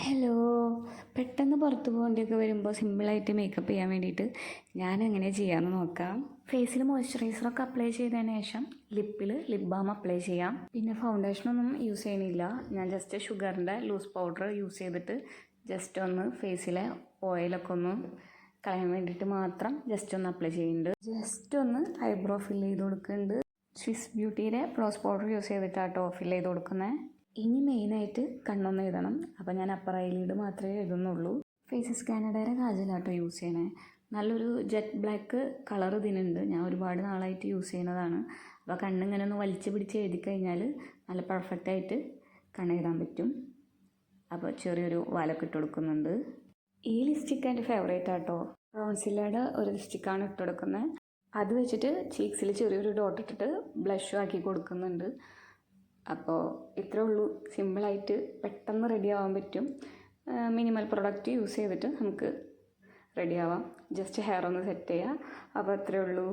Hello. പെട്ടെന്ന് പുറത്ത് പോകേണ്ടിയൊക്കെ വരുമ്പോൾ സിമ്പിളായിട്ട് മേക്കപ്പ് ചെയ്യാൻ വേണ്ടിയിട്ട് ഞാൻ എങ്ങനെ ചെയ്യാമെന്ന് നോക്കാം. ഫേസിൽ മോയ്സ്ചറൈസറൊക്കെ അപ്ലൈ ചെയ്തതിന് ശേഷം ലിപ്പ് ബാം അപ്ലൈ ചെയ്യാം. പിന്നെ ഫൗണ്ടേഷനൊന്നും യൂസ് ചെയ്യണില്ല. ഞാൻ ജസ്റ്റ് ഷുഗറിൻ്റെ ലൂസ് പൗഡർ യൂസ് ചെയ്തിട്ട് ജസ്റ്റ് ഒന്ന് ഫേസിലെ ഓയിലൊക്കെ ഒന്ന് കളയാൻ വേണ്ടിയിട്ട് മാത്രം ജസ്റ്റ് ഒന്ന് അപ്ലൈ ചെയ്യുന്നുണ്ട്. ജസ്റ്റ് ഒന്ന് ഐബ്രോ ഫിൽ ചെയ്ത് കൊടുക്കുന്നുണ്ട്. സ്വിസ് ബ്യൂട്ടിയുടെ റോസ് പൗഡർ യൂസ് ചെയ്തിട്ടാട്ടോ ഫിൽ ചെയ്ത് കൊടുക്കുന്നത്. ഇനി മെയിനായിട്ട് കണ്ണൊന്ന് എഴുതണം. അപ്പോൾ ഞാൻ അപ്പർ ഐലിഡ് മാത്രമേ എഴുതുന്നുള്ളൂ. ഫേസസ് കാനഡയുടെ കാജലാട്ടോ യൂസ് ചെയ്യണേ. നല്ലൊരു ജെറ്റ് ബ്ലാക്ക് കളർ ഇതിനുണ്ട്. ഞാൻ ഒരുപാട് നാളായിട്ട് യൂസ് ചെയ്യുന്നതാണ്. അപ്പോൾ കണ്ണിങ്ങനെ ഒന്ന് വലിച്ചു പിടിച്ച് എഴുതി കഴിഞ്ഞാൽ നല്ല പെർഫെക്റ്റായിട്ട് കണ്ണെഴുതാൻ പറ്റും. അപ്പോൾ ചെറിയൊരു വാലൊക്കെ ഇട്ട് കൊടുക്കുന്നുണ്ട്. ഈ ലിപ്സ്റ്റിക്ക് എൻ്റെ ഫേവറേറ്റ് ആട്ടോ. റോൺസില്ലയുടെ ഒരു ലിപ്സ്റ്റിക്കാണ് ഇട്ട് കൊടുക്കുന്നത്. അത് വെച്ചിട്ട് ചീക്സിൽ ചെറിയൊരു ഡോട്ട് ഇട്ടിട്ട് ബ്ലഷും ആക്കി കൊടുക്കുന്നുണ്ട്. അപ്പോൾ ഇത്രേ ഉള്ളൂ. സിമ്പിളായിട്ട് പെട്ടെന്ന് റെഡി ആവാൻ പറ്റും. മിനിമൽ പ്രൊഡക്റ്റ് യൂസ് ചെയ്തിട്ട് നമുക്ക് റെഡി ആവാം. ജസ്റ്റ് ഹെയർ ഒന്ന് സെറ്റ് ചെയ്യുക. അപ്പോൾ അത്രേ ഉള്ളൂ.